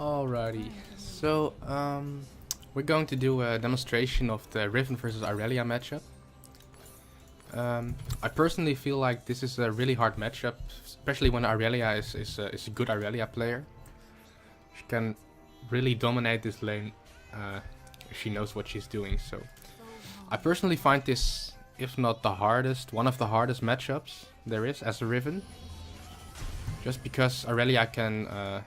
Alrighty, so we're going to do a demonstration of the Riven versus Irelia matchup. I personally feel like this is a really hard matchup, especially when Irelia is a good Irelia player. She can really dominate this lane if she knows what she's doing. So I personally find this, if not the hardest, one of the hardest matchups there is as a Riven. Just because Irelia can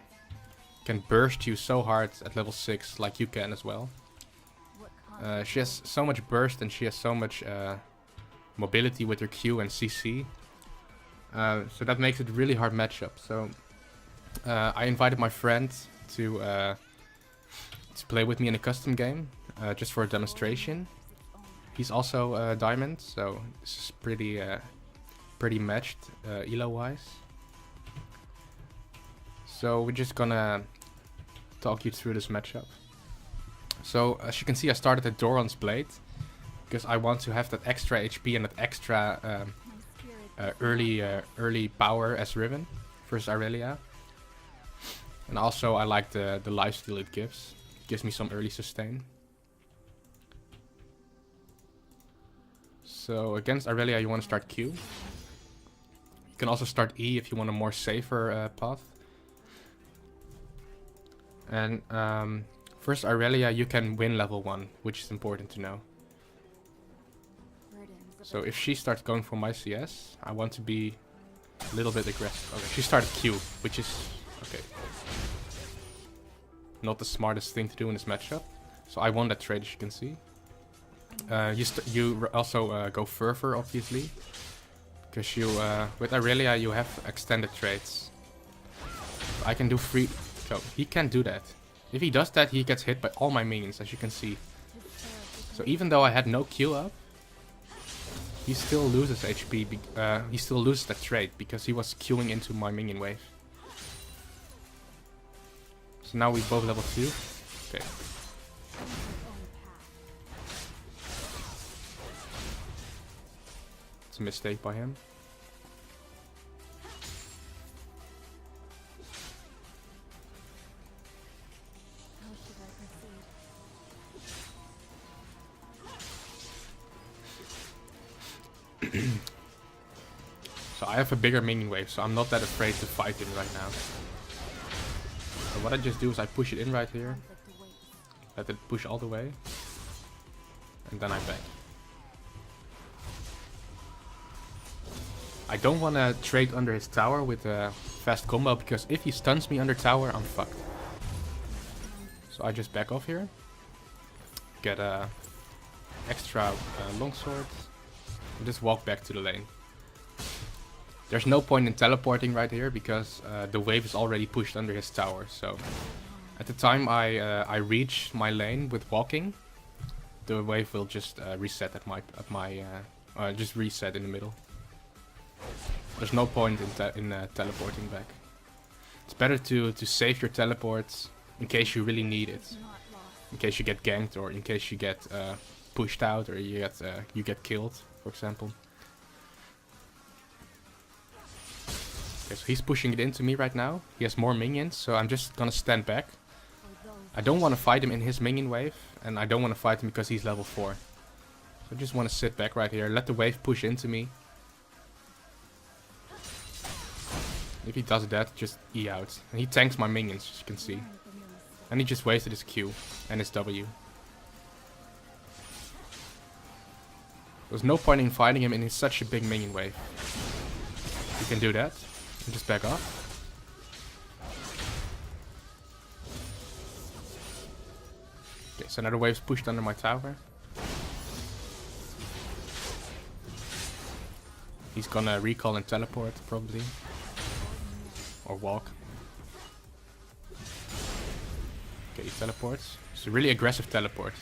burst you so hard at level 6 like you can as well. She has so much burst and she has so much mobility with her Q and CC. So that makes it a really hard matchup. So I invited my friend to play with me in a custom game, just for a demonstration. He's also Diamond, so this is pretty matched elo wise. So we're just gonna talk you through this matchup. So as you can see, I started at Doran's Blade because I want to have that extra HP and that extra early power as Riven versus Irelia. And also I like the lifesteal it gives. It gives me some early sustain. So against Irelia you want to start Q. You can also start E if you want a more safer path. And first Irelia you can win level 1, which is important to know. So if she starts going for my CS, I want to be a little bit aggressive. Okay, she started Q, which is okay. Not the smartest thing to do in this matchup. So I won that trade, as you can see. You also go further, obviously, because you with Irelia you have extended trades. I can do free. So he can't do that. If he does that, he gets hit by all my minions, as you can see. So even though I had no Q up, he still loses HP. He still loses that trade because he was queuing into my minion wave. So now we both level 2. Okay. It's a mistake by him. So I have a bigger minion wave, so I'm not that afraid to fight him right now. So what I just do is I push it in right here. Let it push all the way. And then I back. I don't want to trade under his tower with a fast combo, because if he stuns me under tower, I'm fucked. So I just back off here. Get a extra longsword. And just walk back to the lane. There's no point in teleporting right here because the wave is already pushed under his tower. So at the time I reach my lane with walking, the wave will just reset at my just reset in the middle. There's no point in teleporting back. It's better to save your teleports in case you really need it, in case you get ganked or in case you get pushed out or you get killed, for example. Okay, so he's pushing it into me right now. He has more minions, so I'm just gonna stand back. I don't want to fight him in his minion wave, and I don't want to fight him because he's level 4. So I just want to sit back right here, let the wave push into me. If he does that, just E out. And he tanks my minions, as you can see. And he just wasted his Q and his W. There's no point in fighting him in such a big minion wave. You can do that. And just back off. Okay, so another wave's pushed under my tower. He's gonna recall and teleport, probably. Or walk. Okay, he teleports. It's a really aggressive teleport.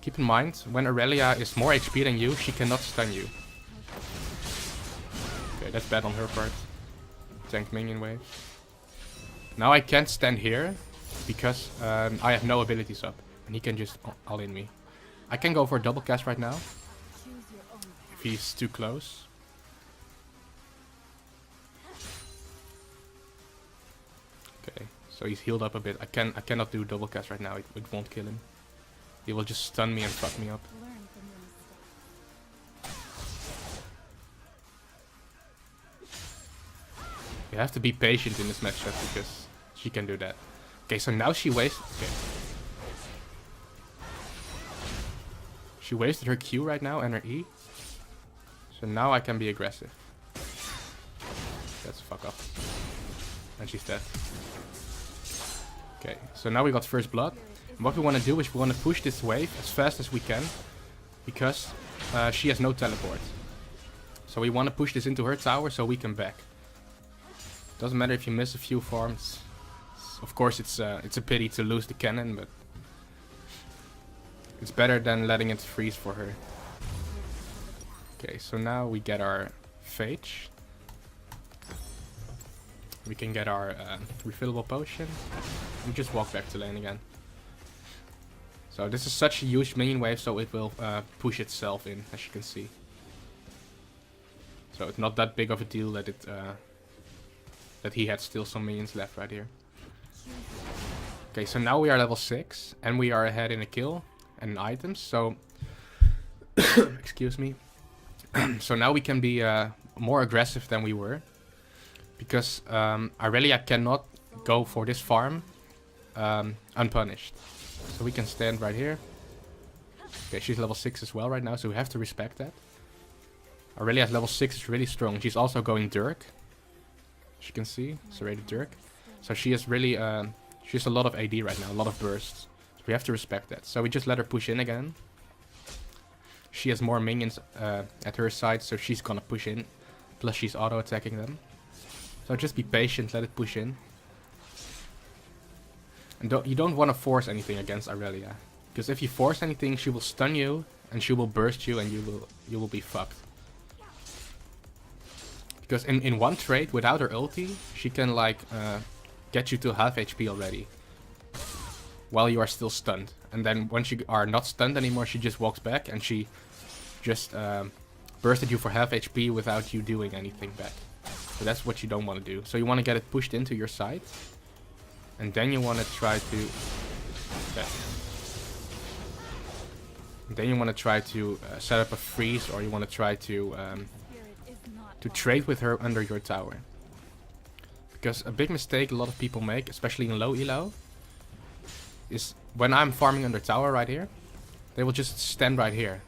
Keep in mind, when Irelia is more HP than you, she cannot stun you. Okay, that's bad on her part. Tank minion wave. Now I can't stand here because I have no abilities up. And he can just all in me. I can go for a double cast right now. If he's too close. So he's healed up a bit. I cannot do double cast right now. It won't kill him. He will just stun me and fuck me up. You have to be patient in this matchup because she can do that. Okay, so now she wasted. Okay. She wasted her Q right now and her E. So now I can be aggressive. Let's fuck up. And she's dead. Okay, so now we got first blood. And what we want to do is we want to push this wave as fast as we can. Because she has no teleport. So we want to push this into her tower so we can back. Doesn't matter if you miss a few farms. Of course it's a pity to lose the cannon, but it's better than letting it freeze for her. Okay, so now we get our Phage. We can get our refillable potion. We just walk back to lane again. So this is such a huge minion wave, so it will push itself in, as you can see. So it's not that big of a deal that it that he had still some minions left right here. Okay, so now we are level 6 and we are ahead in a kill and in items. So excuse me. So now we can be more aggressive than we were. Because Irelia cannot go for this farm unpunished. So we can stand right here. Okay, she's level 6 as well right now, so we have to respect that. Irelia's level 6 is really strong. She's also going Dirk. As you can see, serrated Dirk. So she has really, she has a lot of AD right now, a lot of bursts. So we have to respect that. So we just let her push in again. She has more minions at her side, so she's gonna push in. Plus she's auto-attacking them. So just be patient, let it push in. And you don't want to force anything against Irelia. Because if you force anything, she will stun you, and she will burst you, and you will be fucked. Because in one trade, without her ulti, she can like get you to half HP already. While you are still stunned. And then once you are not stunned anymore, she just walks back, and she just bursted you for half HP without you doing anything back. So that's what you don't want to do. So you want to get it pushed into your side. And then you want to try to... Okay. And then you want to try to set up a freeze, or you want to try to trade with her under your tower. Because a big mistake a lot of people make, especially in low elo, is when I'm farming under tower right here, they will just stand right here.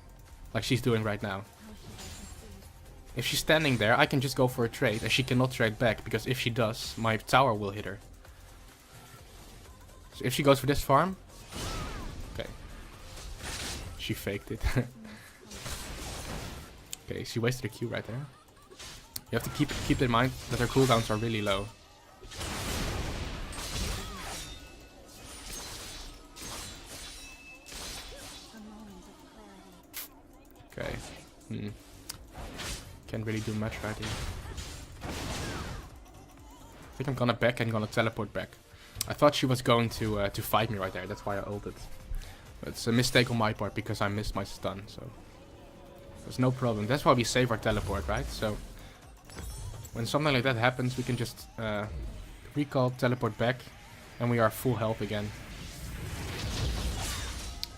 Like she's doing right now. If she's standing there, I can just go for a trade, and she cannot trade back, because if she does, my tower will hit her. So if she goes for this farm... Okay. She faked it. Okay, she wasted a Q right there. You have to keep in mind that her cooldowns are really low. Okay. Can't really do much right here. I think I'm gonna back and gonna teleport back. I thought she was going to fight me right there. That's why I ulted. But it's a mistake on my part because I missed my stun. So there's no problem. That's why we save our teleport, right? So when something like that happens, we can just recall, teleport back, and we are full health again.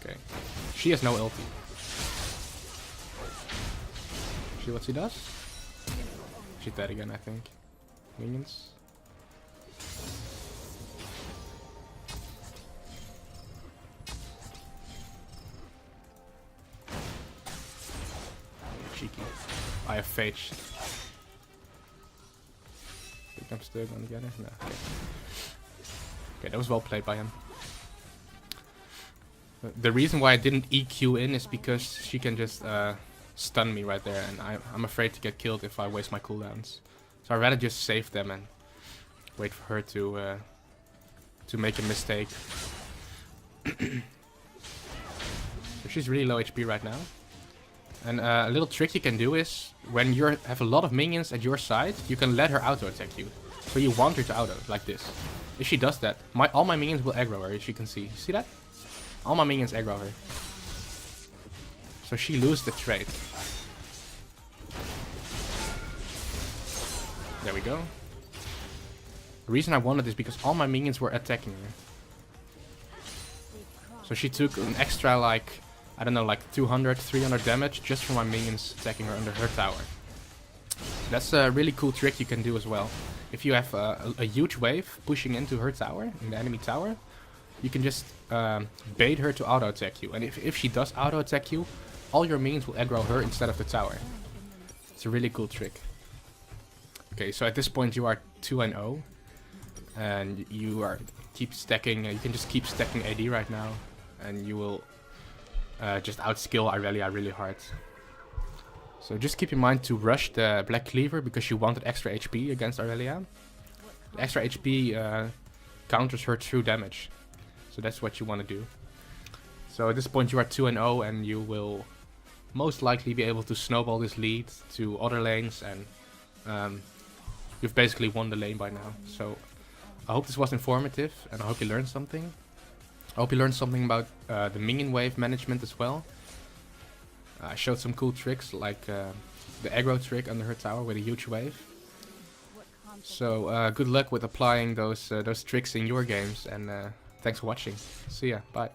Okay. She has no ulti. See what she does? She's dead again, I think. Minions. Cheeky. I have Phage. Think I'm still gonna get it? No. Okay. Okay, that was well played by him. The reason why I didn't EQ in is because she can just stun me right there, and I'm afraid to get killed if I waste my cooldowns. So I'd rather just save them and wait for her to make a mistake. So she's really low HP right now. And a little trick you can do is, when you have a lot of minions at your side, you can let her auto-attack you. So you want her to auto, like this. If she does that, all my minions will aggro her, as you can see. See that? All my minions aggro her. So she loses the trade. There we go. The reason I won it is because all my minions were attacking her. So she took an extra like, I don't know, like 200, 300 damage just from my minions attacking her under her tower. That's a really cool trick you can do as well. If you have a huge wave pushing into her tower, in the enemy tower, you can just bait her to auto attack you. And if she does auto attack you, all your minions will aggro her instead of the tower. It's a really cool trick. Okay, so at this point you are 2-0. And you are keep stacking, you can just keep stacking AD right now. And you will just outskill Irelia really hard. So just keep in mind to rush the Black Cleaver because you wanted extra HP against Irelia. The extra HP counters her true damage. So that's what you want to do. So at this point you are 2-0 and you will most likely be able to snowball this lead to other lanes, and you've basically won the lane by now. So I hope this was informative and I hope you learned something. I hope you learned something about the minion wave management as well. I showed some cool tricks like the aggro trick under her tower with a huge wave. So good luck with applying those tricks in your games, and thanks for watching. See ya, bye.